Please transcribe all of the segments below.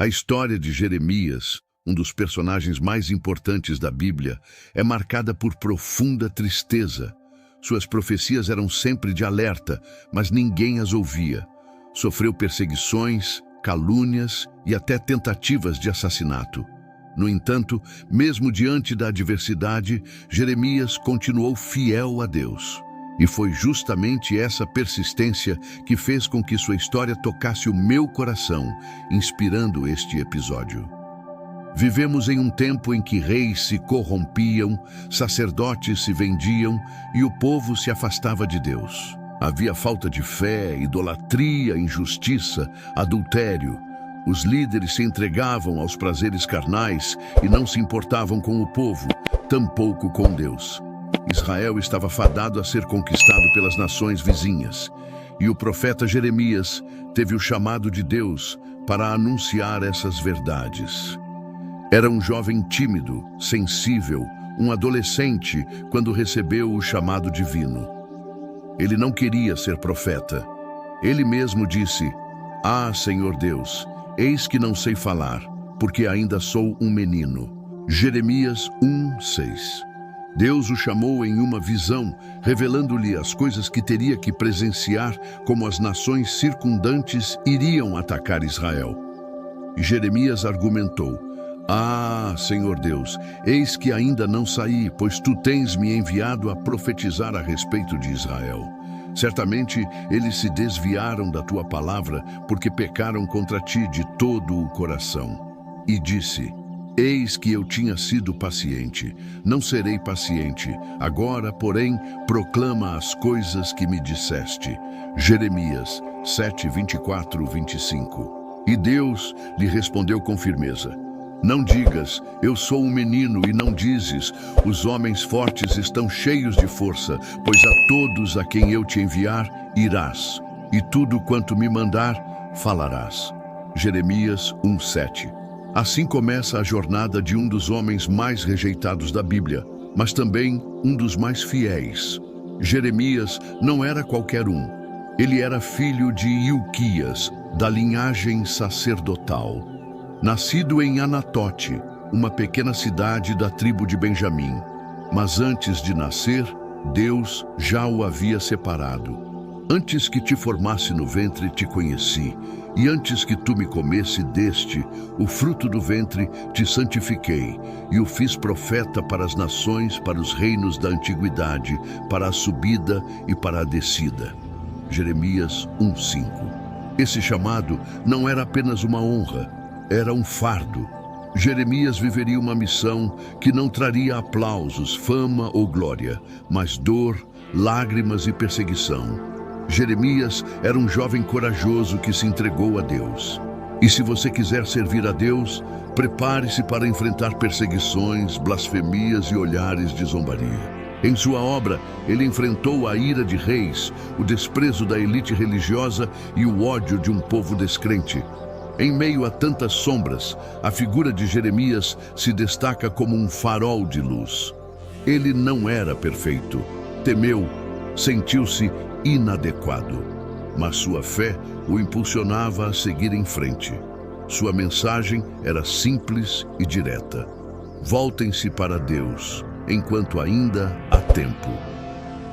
A história de Jeremias, um dos personagens mais importantes da Bíblia, é marcada por profunda tristeza. Suas profecias eram sempre de alerta, mas ninguém as ouvia. Sofreu perseguições, calúnias e até tentativas de assassinato. No entanto, mesmo diante da adversidade, Jeremias continuou fiel a Deus. E foi justamente essa persistência que fez com que sua história tocasse o meu coração, inspirando este episódio. Vivemos em um tempo em que reis se corrompiam, sacerdotes se vendiam e o povo se afastava de Deus. Havia falta de fé, idolatria, injustiça, adultério. Os líderes se entregavam aos prazeres carnais e não se importavam com o povo, tampouco com Deus. Israel estava fadado a ser conquistado pelas nações vizinhas, e o profeta Jeremias teve o chamado de Deus para anunciar essas verdades. Era um jovem tímido, sensível, um adolescente quando recebeu o chamado divino. Ele não queria ser profeta. Ele mesmo disse: "Ah, Senhor Deus, eis que não sei falar, porque ainda sou um menino." Jeremias 1:6. Deus o chamou em uma visão, revelando-lhe as coisas que teria que presenciar, como as nações circundantes iriam atacar Israel. E Jeremias argumentou: "Ah, Senhor Deus, eis que ainda não saí, pois tu tens me enviado a profetizar a respeito de Israel. Certamente eles se desviaram da tua palavra, porque pecaram contra ti de todo o coração." E disse: "Eis que eu tinha sido paciente, não serei paciente. Agora, porém, proclama as coisas que me disseste." Jeremias 7:24-25. E Deus lhe respondeu com firmeza: "Não digas, eu sou um menino, e não dizes, os homens fortes estão cheios de força, pois a todos a quem eu te enviar, irás, e tudo quanto me mandar, falarás." Jeremias 1:7. Assim começa a jornada de um dos homens mais rejeitados da Bíblia, mas também um dos mais fiéis. Jeremias não era qualquer um. Ele era filho de Ilquias, da linhagem sacerdotal. Nascido em Anatote, uma pequena cidade da tribo de Benjamim. Mas antes de nascer, Deus já o havia separado. "Antes que te formasse no ventre te conheci, e antes que tu me comesse deste, o fruto do ventre, te santifiquei, e o fiz profeta para as nações, para os reinos da antiguidade, para a subida e para a descida." Jeremias 1:5. Esse chamado não era apenas uma honra, era um fardo. Jeremias viveria uma missão que não traria aplausos, fama ou glória, mas dor, lágrimas e perseguição. Jeremias era um jovem corajoso que se entregou a Deus. E se você quiser servir a Deus, prepare-se para enfrentar perseguições, blasfemias e olhares de zombaria. Em sua obra, ele enfrentou a ira de reis, o desprezo da elite religiosa e o ódio de um povo descrente. Em meio a tantas sombras, a figura de Jeremias se destaca como um farol de luz. Ele não era perfeito, temeu, sentiu-se inadequado, mas sua fé o impulsionava a seguir em frente. Sua mensagem era simples e direta: voltem-se para Deus, enquanto ainda há tempo.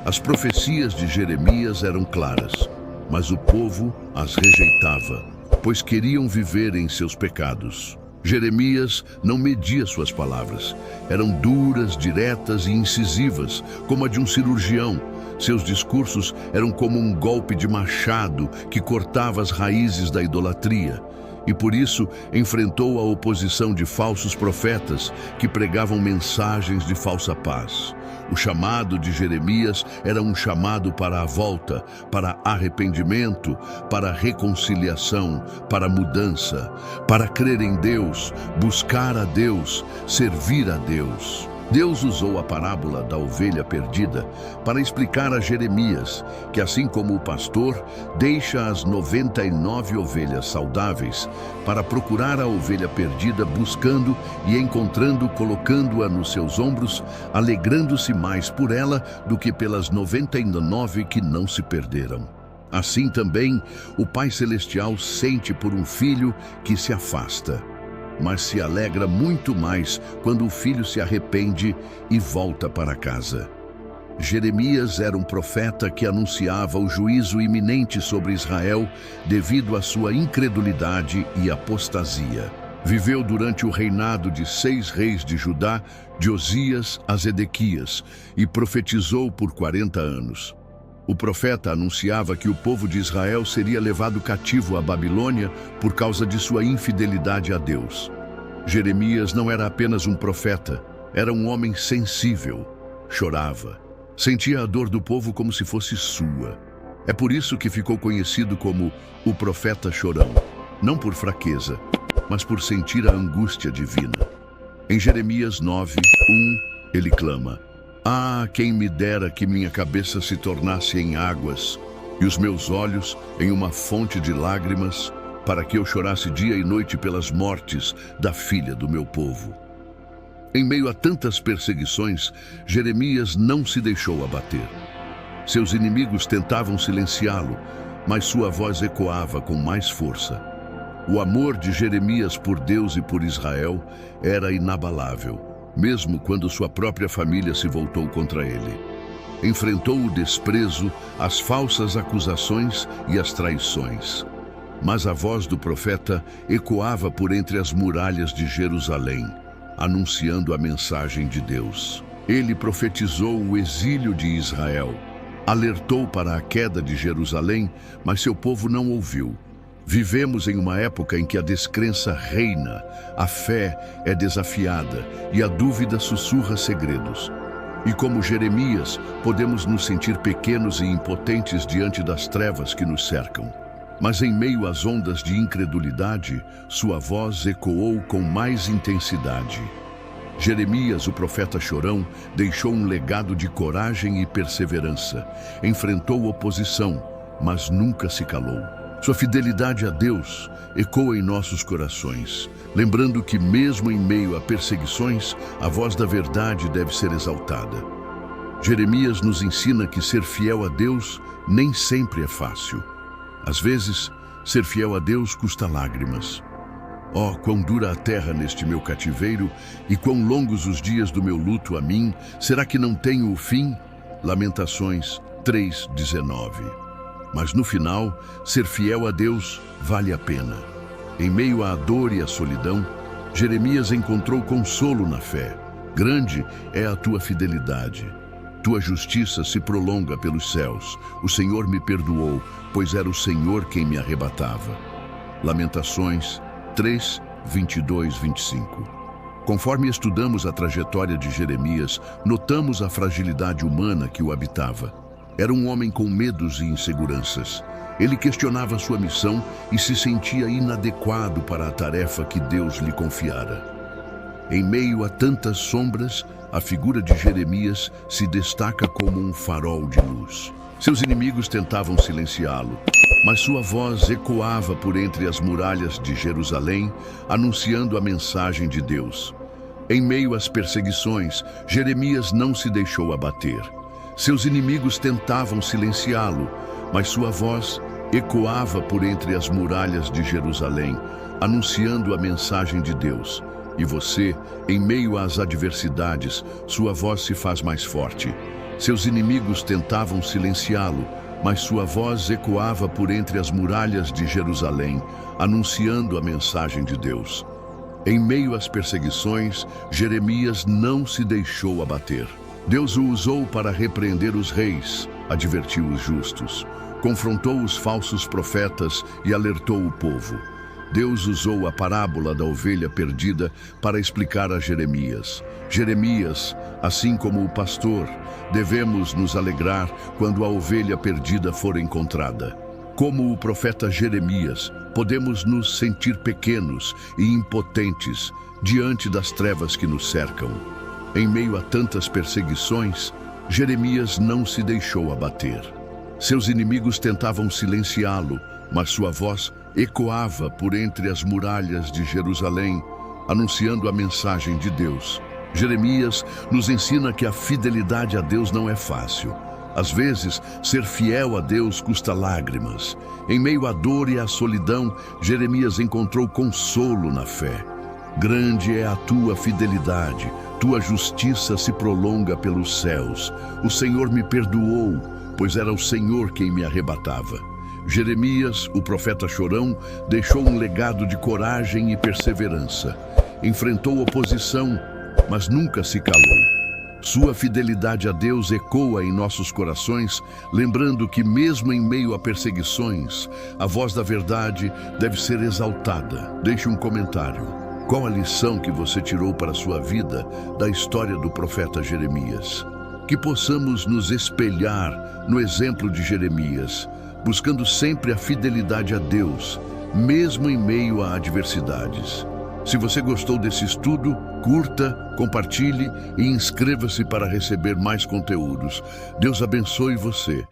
As profecias de Jeremias eram claras, mas o povo as rejeitava, pois queriam viver em seus pecados. Jeremias não media suas palavras. Eram duras, diretas e incisivas, como a de um cirurgião. Seus discursos eram como um golpe de machado que cortava as raízes da idolatria. E por isso enfrentou a oposição de falsos profetas que pregavam mensagens de falsa paz. O chamado de Jeremias era um chamado para a volta, para arrependimento, para reconciliação, para mudança, para crer em Deus, buscar a Deus, servir a Deus. Deus usou a parábola da ovelha perdida para explicar a Jeremias que, assim como o pastor deixa as 99 ovelhas saudáveis para procurar a ovelha perdida, buscando e encontrando, colocando-a nos seus ombros, alegrando-se mais por ela do que pelas 99 que não se perderam. Assim também, o Pai Celestial sente por um filho que se afasta, mas se alegra muito mais quando o filho se arrepende e volta para casa. Jeremias era um profeta que anunciava o juízo iminente sobre Israel devido à sua incredulidade e apostasia. Viveu durante o reinado de 6 reis de Judá, de Osias a Zedequias, e profetizou por 40 anos. O profeta anunciava que o povo de Israel seria levado cativo à Babilônia por causa de sua infidelidade a Deus. Jeremias não era apenas um profeta, era um homem sensível. Chorava, sentia a dor do povo como se fosse sua. É por isso que ficou conhecido como o profeta chorão, não por fraqueza, mas por sentir a angústia divina. Em Jeremias 9:1, ele clama: "Ah, quem me dera que minha cabeça se tornasse em águas e os meus olhos em uma fonte de lágrimas, para que eu chorasse dia e noite pelas mortes da filha do meu povo." Em meio a tantas perseguições, Jeremias não se deixou abater. Seus inimigos tentavam silenciá-lo, mas sua voz ecoava com mais força. O amor de Jeremias por Deus e por Israel era inabalável, mesmo quando sua própria família se voltou contra ele. Enfrentou o desprezo, as falsas acusações e as traições. Mas a voz do profeta ecoava por entre as muralhas de Jerusalém, anunciando a mensagem de Deus. Ele profetizou o exílio de Israel, alertou para a queda de Jerusalém, mas seu povo não ouviu. Vivemos em uma época em que a descrença reina, a fé é desafiada e a dúvida sussurra segredos. E como Jeremias, podemos nos sentir pequenos e impotentes diante das trevas que nos cercam. Mas em meio às ondas de incredulidade, sua voz ecoou com mais intensidade. Jeremias, o profeta chorão, deixou um legado de coragem e perseverança. Enfrentou oposição, mas nunca se calou. Sua fidelidade a Deus ecoa em nossos corações, lembrando que mesmo em meio a perseguições, a voz da verdade deve ser exaltada. Jeremias nos ensina que ser fiel a Deus nem sempre é fácil. Às vezes, ser fiel a Deus custa lágrimas. Oh, quão dura a terra neste meu cativeiro, e quão longos os dias do meu luto a mim, será que não tenho o fim? Lamentações 3:19. Mas no final, ser fiel a Deus vale a pena. Em meio à dor e à solidão, Jeremias encontrou consolo na fé. Grande é a tua fidelidade. Tua justiça se prolonga pelos céus. O Senhor me perdoou, pois era o Senhor quem me arrebatava. Lamentações 3:22-25. Conforme estudamos a trajetória de Jeremias, notamos a fragilidade humana que o habitava. Era um homem com medos e inseguranças. Ele questionava sua missão e se sentia inadequado para a tarefa que Deus lhe confiara. Em meio a tantas sombras, a figura de Jeremias se destaca como um farol de luz. Seus inimigos tentavam silenciá-lo, mas sua voz ecoava por entre as muralhas de Jerusalém, anunciando a mensagem de Deus. Em meio às perseguições, Jeremias não se deixou abater. Seus inimigos tentavam silenciá-lo, mas sua voz ecoava por entre as muralhas de Jerusalém, anunciando a mensagem de Deus. E você, em meio às adversidades, sua voz se faz mais forte. Seus inimigos tentavam silenciá-lo, mas sua voz ecoava por entre as muralhas de Jerusalém, anunciando a mensagem de Deus. Em meio às perseguições, Jeremias não se deixou abater. Deus o usou para repreender os reis, advertiu os justos, confrontou os falsos profetas e alertou o povo. Deus usou a parábola da ovelha perdida para explicar a Jeremias. Jeremias, assim como o pastor, devemos nos alegrar quando a ovelha perdida for encontrada. Como o profeta Jeremias, podemos nos sentir pequenos e impotentes diante das trevas que nos cercam. Em meio a tantas perseguições, Jeremias não se deixou abater. Seus inimigos tentavam silenciá-lo, mas sua voz ecoava por entre as muralhas de Jerusalém, anunciando a mensagem de Deus. Jeremias nos ensina que a fidelidade a Deus não é fácil. Às vezes, ser fiel a Deus custa lágrimas. Em meio à dor e à solidão, Jeremias encontrou consolo na fé. Grande é a tua fidelidade, tua justiça se prolonga pelos céus. O Senhor me perdoou, pois era o Senhor quem me arrebatava. Jeremias, o profeta chorão, deixou um legado de coragem e perseverança. Enfrentou oposição, mas nunca se calou. Sua fidelidade a Deus ecoa em nossos corações, lembrando que mesmo em meio a perseguições, a voz da verdade deve ser exaltada. Deixe um comentário. Qual a lição que você tirou para a sua vida da história do profeta Jeremias? Que possamos nos espelhar no exemplo de Jeremias, buscando sempre a fidelidade a Deus, mesmo em meio a adversidades. Se você gostou desse estudo, curta, compartilhe e inscreva-se para receber mais conteúdos. Deus abençoe você.